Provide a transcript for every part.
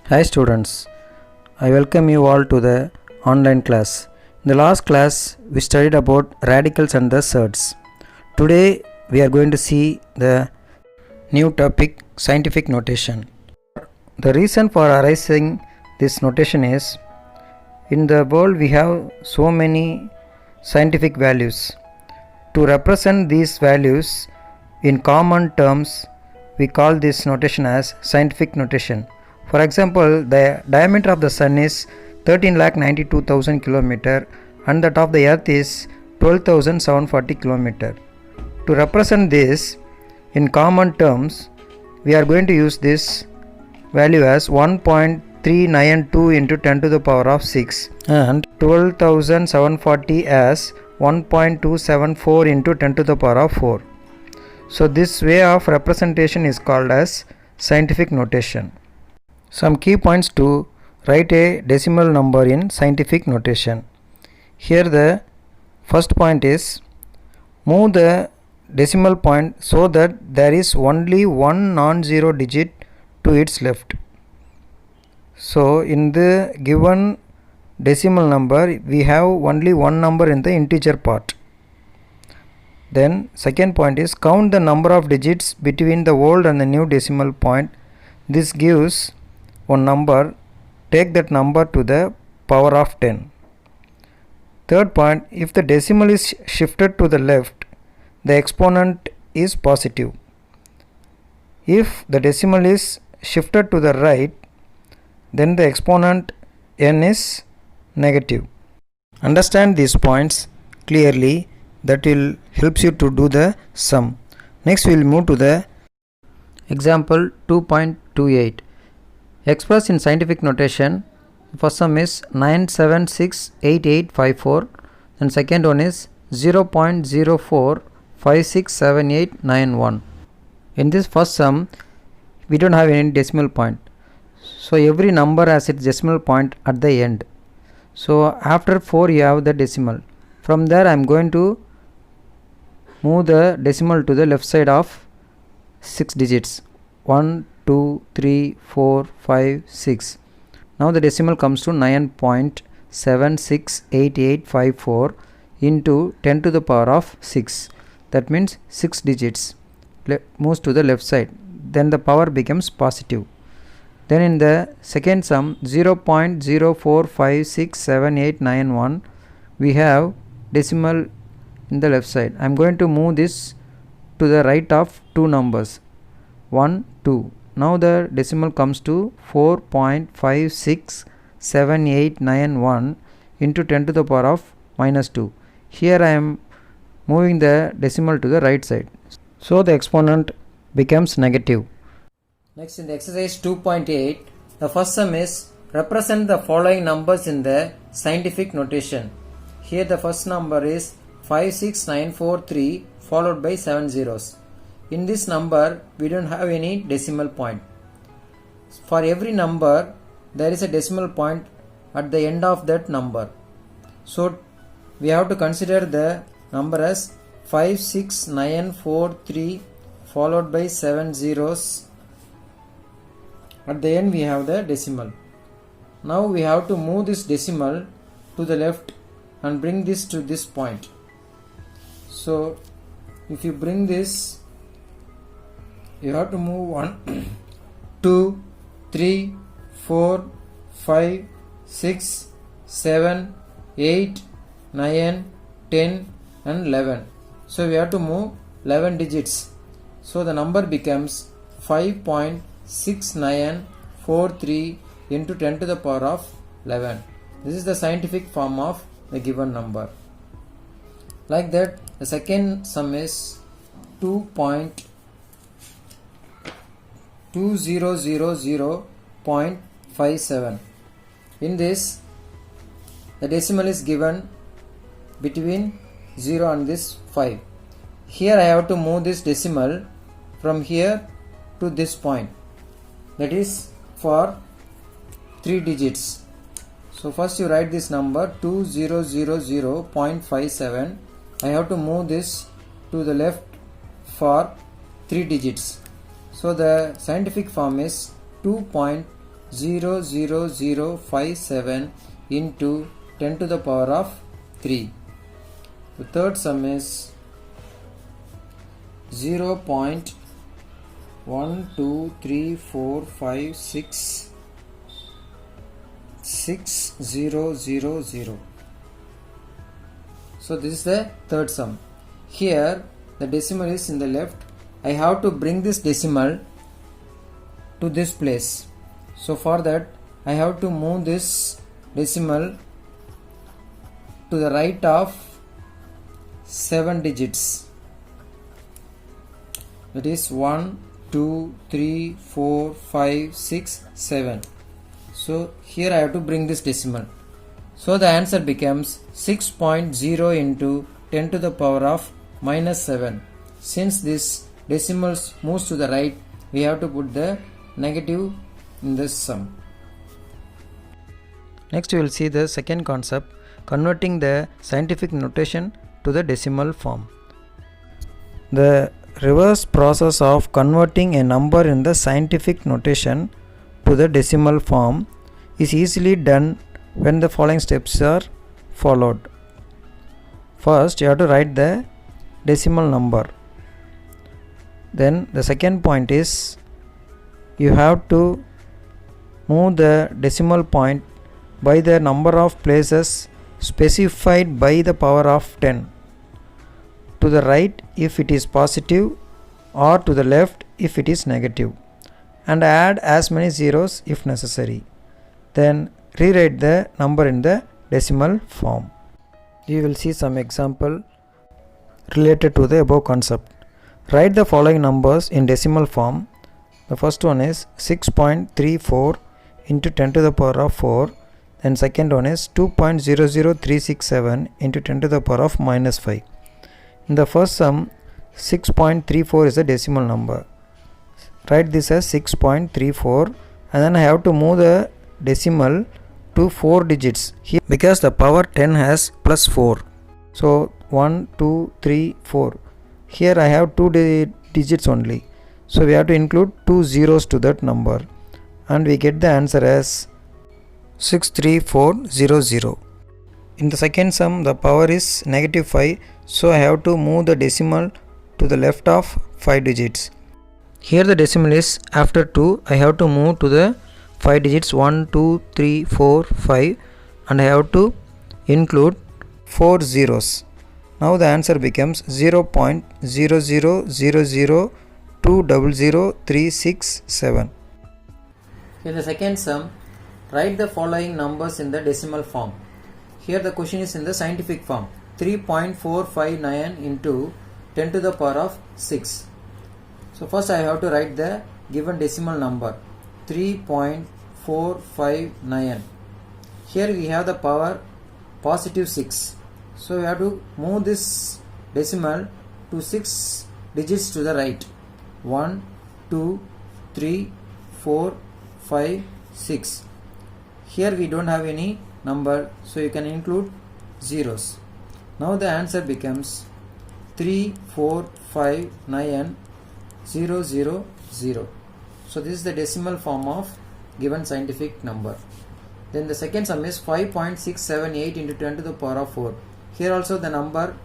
Hi students, I welcome you all to the online class. In the last class, we studied about radicals and the surds. Today, we are going to see the new topic, scientific notation. The reason for arising this notation is, in the world we have so many scientific values. To represent these values in common terms, we call this notation as scientific notation. For example, the diameter of the sun is 13,92,000 km and that of the earth is 12,740 km. To represent this in common terms, we are going to use this value as 1.392 into 10 to the power of 6 and 12,740 as 1.274 into 10 to the power of 4. So this way of representation is called as scientific notation. Some key points to write a decimal number in scientific notation. Here the first point is, move the decimal point so that there is only one non-zero digit to its left. So in the given decimal number, we have only one number in the integer part. Then second point is, count the number of digits between the old and the new decimal point. This gives one number. Take that number to the power of 10. Third point, if the decimal is shifted to the left, the exponent is positive. If the decimal is shifted to the right, then the exponent n is negative. Understand these points clearly. That will helps you to do the sum. Next we will move to the example 2.28. Expressed in scientific notation, first sum is 9768854 and second one is 0.04567891. In this first sum, we don't have any decimal point. So every number has its decimal point at the end. So after 4 you have the decimal. From there I am going to move the decimal to the left side of 6 digits. 1, 2, 3, 4, 5, 6. Now the decimal comes to 9.768854 into 10 to the power of 6. That means 6 digits moves to the left side. Then the power becomes positive. Then in the second sum, 0.04567891, we have decimal in the left side. I am going to move this to the right of two numbers, 1, 2. Now the decimal comes to 4.567891 into 10 to the power of minus 2. Here I am moving the decimal to the right side. So the exponent becomes negative. Next, in the exercise 2.8, the first sum is, represent the following numbers in the scientific notation. Here the first number is 56943 followed by 7 zeros. In this number, we don't have any decimal point. For every number, there is a decimal point at the end of that number. So we have to consider the number as 56943 followed by 7 zeros. At the end we have the decimal. Now we have to move this decimal to the left and bring this to this point. So if you bring this, you have to move 1, 2, 3, 4, 5, 6, 7, 8, 9, 10 and 11. So we have to move 11 digits. So the number becomes 5.6943 into 10 to the power of 11. This is the scientific form of the given number. Like that, the second sum is 2.2000.57. In this, the decimal is given between 0 and this 5. Here I have to move this decimal from here to this point. That is for 3 digits. So first you write this number 2000.57. I have to move this to the left for 3 digits. So the scientific form is 2.20 0.00057 into 10 to the power of 3. The third sum is 0.123456600. So this is the third sum. Here the decimal is in the left. I have to bring this decimal to this place. So for that I have to move this decimal to the right of 7 digits. That is 1, 2, 3, 4, 5, 6, 7. So here I have to bring this decimal. So the answer becomes 6.0 into 10 to the power of minus 7. Since this decimal moves to the right, we have to put the negative in this sum. Next we will see the second concept, converting the scientific notation to the decimal form. The reverse process of converting a number in the scientific notation to the decimal form is easily done when the following steps are followed. First, you have to write the decimal number. Then the second point is you have to move the decimal point by the number of places specified by the power of 10. To the right if it is positive or to the left if it is negative, and add as many zeros if necessary. Then rewrite the number in the decimal form. You will see some example related to the above concept. Write the following numbers in decimal form. The first one is 6.34 into 10 to the power of 4. Then second one is 2.00367 into 10 to the power of minus 5. In the first sum, 6.34 is the decimal number. Write this as 6.34, and then I have to move the decimal to 4 digits here because the power 10 has plus 4. So 1, 2, 3, 4. Here I have 2 digits only. So we have to include 2 zeros to that number, and we get the answer as 63400. In the second sum, the power is negative 5, so I have to move the decimal to the left of 5 digits. Here the decimal is after 2, I have to move to the 5 digits 1, 2, 3, 4, 5, and I have to include 4 zeros. Now the answer becomes 0.00002000367. In the second sum, write the following numbers in the decimal form. Here the question is in the scientific form. 3.459 into 10 to the power of 6. So first I have to write the given decimal number 3.459. Here we have the power positive 6. So we have to move this decimal to 6 digits to the right. 1, 2, 3, 4, 5, 6. Here we don't have any number, so you can include zeros. Now the answer becomes 3459000. So this is the decimal form of given scientific number. Then the second sum is 5.678 into 10 to the power of 4. Here also the number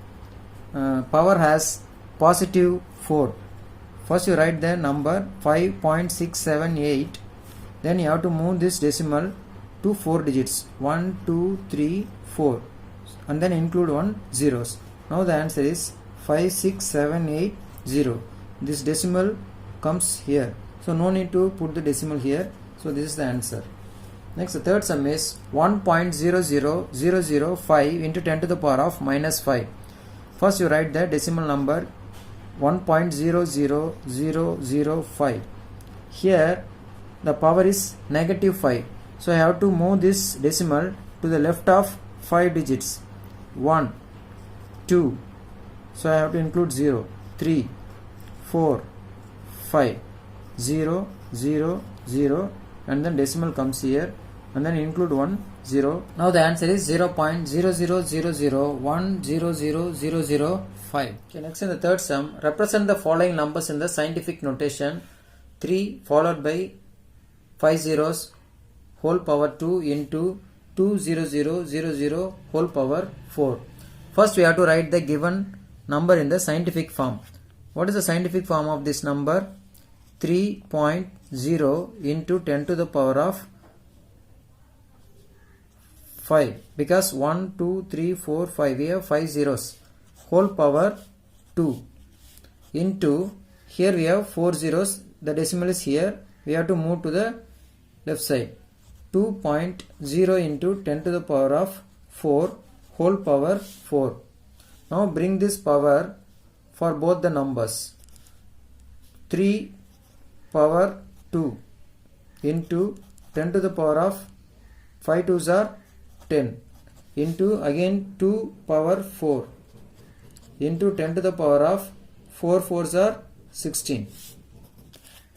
power has positive 4. First you write the number 5.678. Then you have to move this decimal to 4 digits 1, 2, 3, 4, and then include 1 zeros. Now the answer is 56780. This decimal comes here, so no need to put the decimal here. So this is the answer. Next, the third sum is 1.00005 into 10 to the power of minus 5. First you write the decimal number 1.00005. Here the power is negative 5. So I have to move this decimal to the left of 5 digits. 1, 2. So I have to include 0. 3, 4, 5. 0, 0, 0. And then decimal comes here. And then include 1, 0. Now the answer is 0.00001000005. Okay, next in the third sum, represent the following numbers in the scientific notation. 3 followed by 5 zeros, whole power 2 into 20000 whole power 4. First we have to write the given number in the scientific form. What is the scientific form of this number? 3.0 into 10 to the power of 5, because 1, 2, 3, 4, 5, we have 5 zeros, whole power 2 into, here we have 4 zeros, the decimal is here, we have to move to the left side, 2.0 into 10 to the power of 4 whole power 4. Now bring this power for both the numbers, 3 power 2 into 10 to the power of 5 2s are 10 into again 2 power 4 into 10 to the power of 4 4s are 16.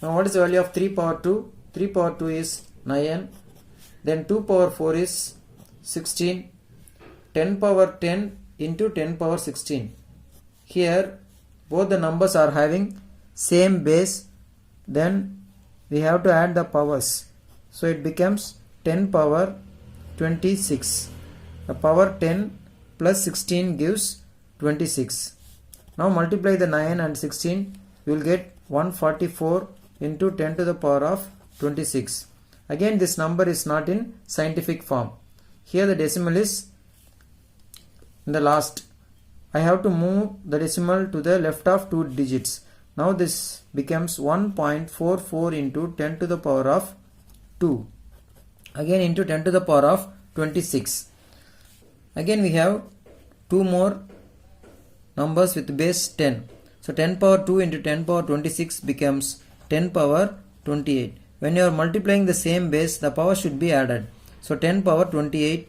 Now what is the value of 3 power 2? 3 power 2 is 9, then 2 power 4 is 16, 10 power 10 into 10 power 16. Here both the numbers are having same base, then we have to add the powers, so it becomes 10 power 26. The power 10 plus 16 gives 26. Now multiply the 9 and 16, you will get 144 into 10 to the power of 26. Again this number is not in scientific form. Here the decimal is in the last. I have to move the decimal to the left of 2 digits. Now this becomes 1.44 into 10 to the power of 2. Again into 10 to the power of 26. Again we have 2 more numbers with base 10. So 10 power 2 into 10 power 26 becomes 10 power 28. When you are multiplying the same base, the power should be added. So 10 power 28,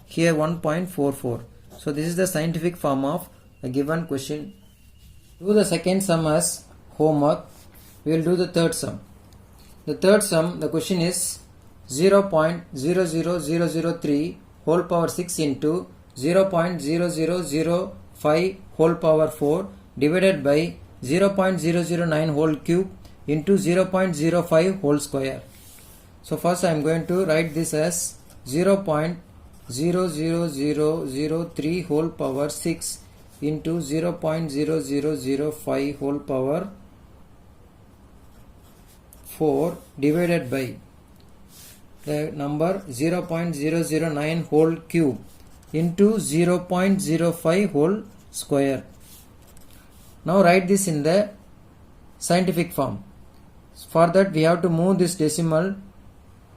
here 1.44. So this is the scientific form of a given question. Do the second sum as homework. We will do the third sum. The third sum, the question is 0.00003 whole power 6 into 0.0005 whole power 4 divided by 0.009 whole cube into 0.05 whole square. So first I am going to write this as 0.00003 whole power 6 into 0.0005 whole power 4 divided by the number 0.009 whole cube into 0.05 whole square. Now write this in the scientific form. For that we have to move this decimal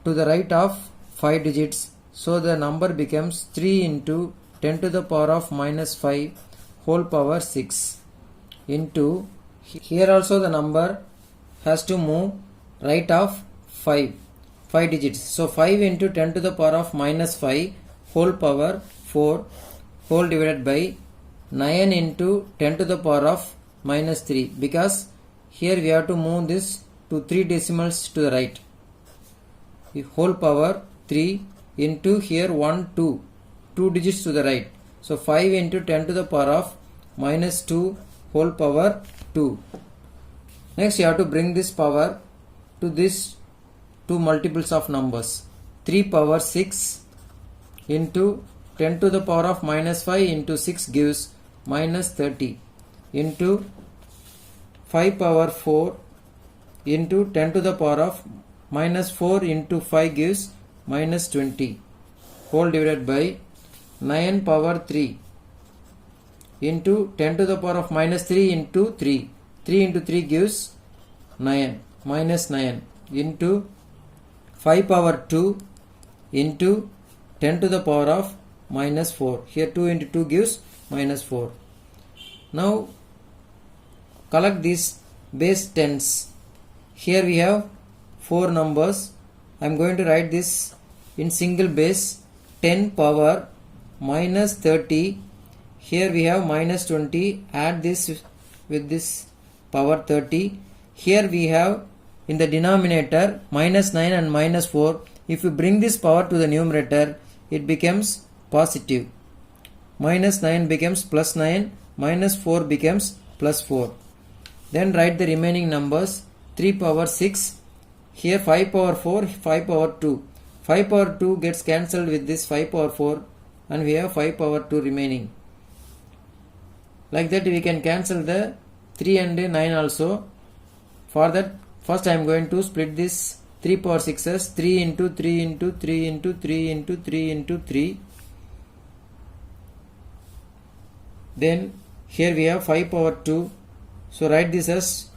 to the right of 5 digits. So the number becomes 3 into 10 to the power of minus 5 whole power 6 into, here also the number has to move right of 5 digits. So 5 into 10 to the power of minus 5 whole power 4 whole divided by 9 into 10 to the power of minus 3, because here we have to move this to 3 decimals to the right. The whole power 3 into here 1 2 digits to the right. So 5 into 10 to the power of minus 2 whole power 2. Next you have to bring this power to this two multiples of numbers. 3 power 6 into 10 to the power of minus 5 into 6 gives minus 30 into 5 power 4 into 10 to the power of minus 4 into 5 gives minus 20 whole divided by 9 power 3 into 10 to the power of minus 3 into 3. 3 into 3 gives 9 minus 9 into 5 power 2 into 10 to the power of minus 4. Here 2 into 2 gives minus 4. Now collect these base tens. Here we have 4 numbers. I am going to write this in single base. 10 power minus 30. Here we have minus 20. Add this with this power 30. Here we have in the denominator minus 9 and minus 4. If you bring this power to the numerator, it becomes positive. Minus 9 becomes plus 9. Minus 4 becomes plus 4. Then write the remaining numbers. 3 power 6. Here 5 power 4, 5 power 2. 5 power 2 gets cancelled with this 5 power 4 and we have 5 power 2 remaining. Like that we can cancel the 3 and 9 also. For that, first I am going to split this 3 power 6 as 3 into 3 into 3 into 3 into 3 into 3. Then here we have 5 power 2. So write this as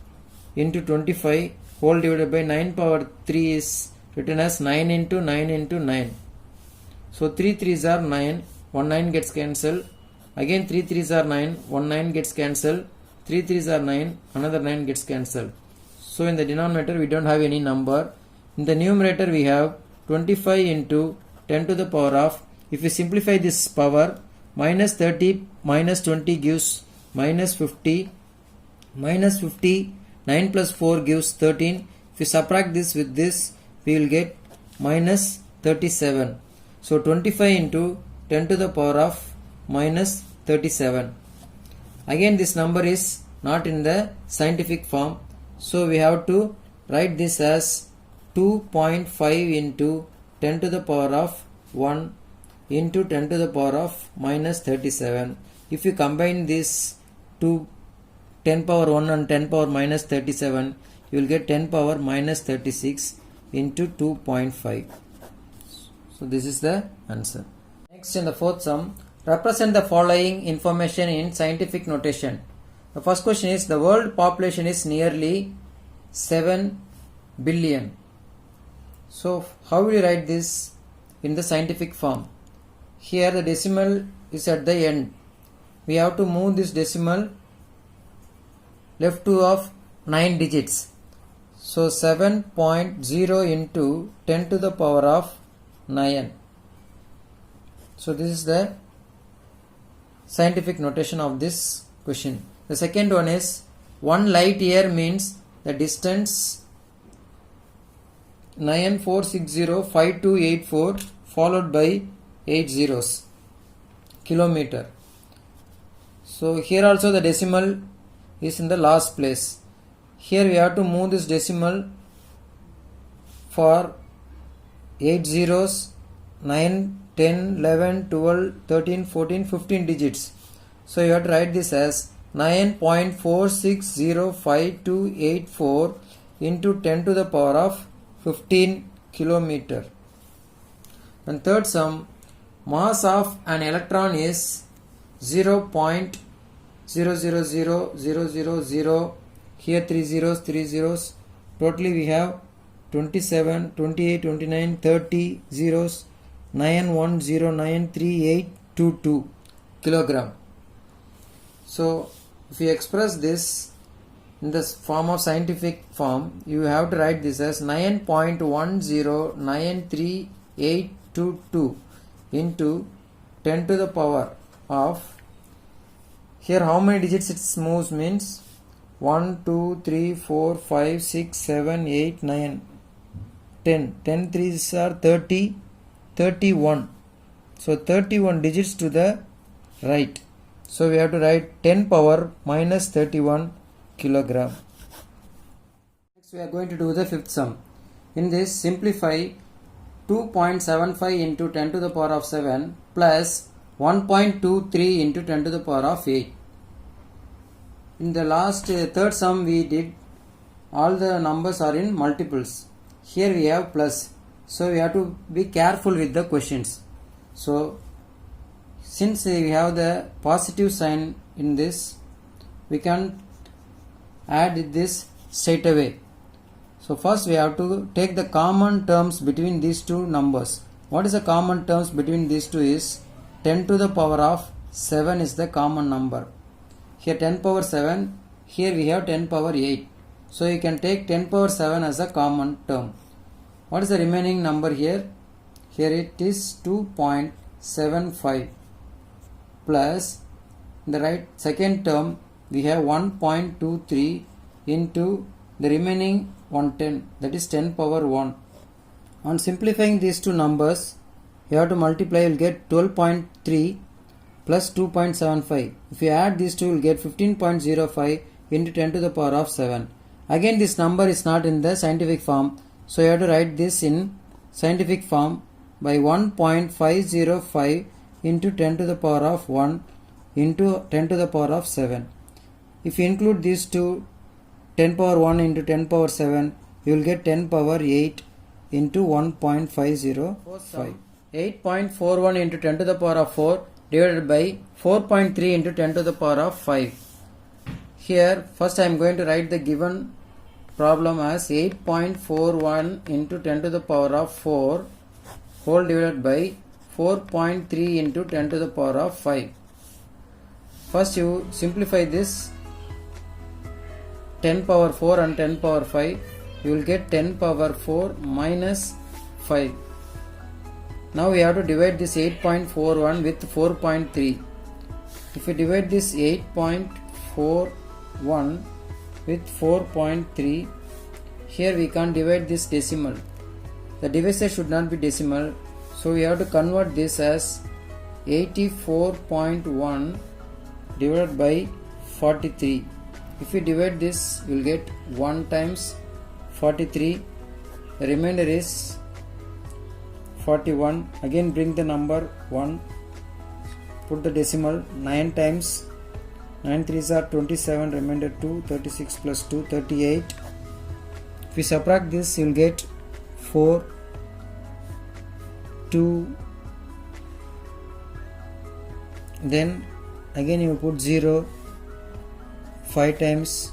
into 25 whole divided by 9 power 3 is written as 9 into 9 into 9. So 3 3s are 9, 1 9 gets cancelled. Again 3 3s are 9, 1 9 gets cancelled. 3 3s are 9, another 9 gets cancelled. So in the denominator we don't have any number. In the numerator we have 25 into 10 to the power of, if we simplify this power, minus 30 minus 20 gives minus 50, minus 50, 9 plus 4 gives 13. If we subtract this with this, we will get minus 37. So 25 into 10 to the power of minus 37. Again this number is not in the scientific form. So we have to write this as 2.5 into 10 to the power of 1 into 10 to the power of minus 37. If you combine this to 10 power 1 and 10 power minus 37, you will get 10 power minus 36 into 2.5. So this is the answer. Next, in the fourth sum, represent the following information in scientific notation. The first question is, the world population is nearly 7 billion. So how will you write this in the scientific form? Here the decimal is at the end. We have to move this decimal left to of 9 digits. So 7.0 into 10 to the power of 9. So this is the scientific notation of this question. The second one is, 1 light year means the distance 94605284 followed by 8 zeros, kilometer. So here also the decimal is in the last place. Here we have to move this decimal for 8 zeros, 9, 10, 11, 12, 13, 14, 15 digits. So you have to write this as 9.46058284 into 10 to the power of 15 kilometer. And third sum, mass of an electron is 0.000000. Here 3 zeros. Totally we have 27, 28, 29, 30 zeros, 91093822 kilogram. So if you express this in the form of scientific form, you have to write this as 9.1093822 into 10 to the power of, here how many digits it moves means 1, 2, 3, 4, 5, 6, 7, 8, 9, 10. 10 threes are 30, 31. So 31 digits to the right. So we have to write 10 power minus 31 kilogram. Next we are going to do the fifth sum. In this, simplify 2.75 into 10 to the power of 7 plus 1.23 into 10 to the power of 8. In the last third sum we did, all the numbers are in multiples. Here we have plus. So we have to be careful with the questions. So since we have the positive sign in this, we can add this straight away. So first we have to take the common terms between these two numbers. What is the common terms between these two is 10 to the power of 7 is the common number. Here 10 power 7, here we have 10 power 8. So you can take 10 power 7 as a common term. What is the remaining number here? Here it is 2.75 plus in the right second term we have 1.23 into the remaining 110, that is 10 power 1. On simplifying these two numbers, you have to multiply, you will get 12.3 plus 2.75. If you add these two, you will get 15.05 into 10 to the power of 7. Again this number is not in the scientific form, so you have to write this in scientific form by 1.505 into 10 to the power of 1 into 10 to the power of 7. If you include these two, 10 power 1 into 10 power 7, you will get 10 power 8 into 1.505. 8.41 into 10 to the power of 4 divided by 4.3 into 10 to the power of 5. Here first I am going to write the given problem as 8.41 into 10 to the power of 4 whole divided by 4.3 into 10 to the power of 5. First you simplify this 10 power 4 and 10 power 5, you will get 10 power 4 minus 5. Now we have to divide this 8.41 with 4.3. If we divide this 8.41 with 4.3, here we can't divide this decimal. The divisor should not be decimal, so we have to convert this as 84.1 divided by 43. If we divide this, we will get 1 times 43. The remainder is 41. Again bring the number 1. Put the decimal. 9 times 9 3s are 27. Remainder 2. 36 plus 2, 38. If we subtract this, you will get 4, 2. Then again you put 0. 5 times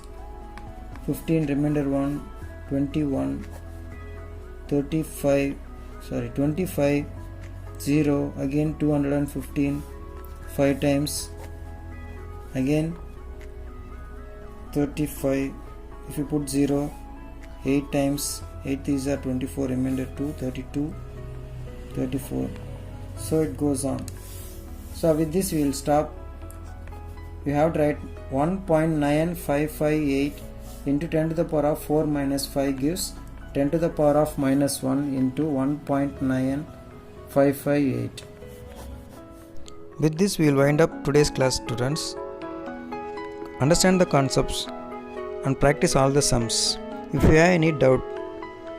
15, remainder 1, 21, 25, 0, again 215, 5 times, again 35, if you put 0, 8 times, 8 these are 24, remainder 2, 32, 34, so it goes on. So with this we will stop. You have to write 1.9558 into 10 to the power of 4 minus 5 gives 10 to the power of minus 1 into 1.9558. With this we will wind up today's class, students. Understand the concepts and practice all the sums. If you have any doubt,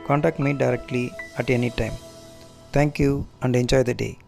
contact me directly at any time. Thank you and enjoy the day.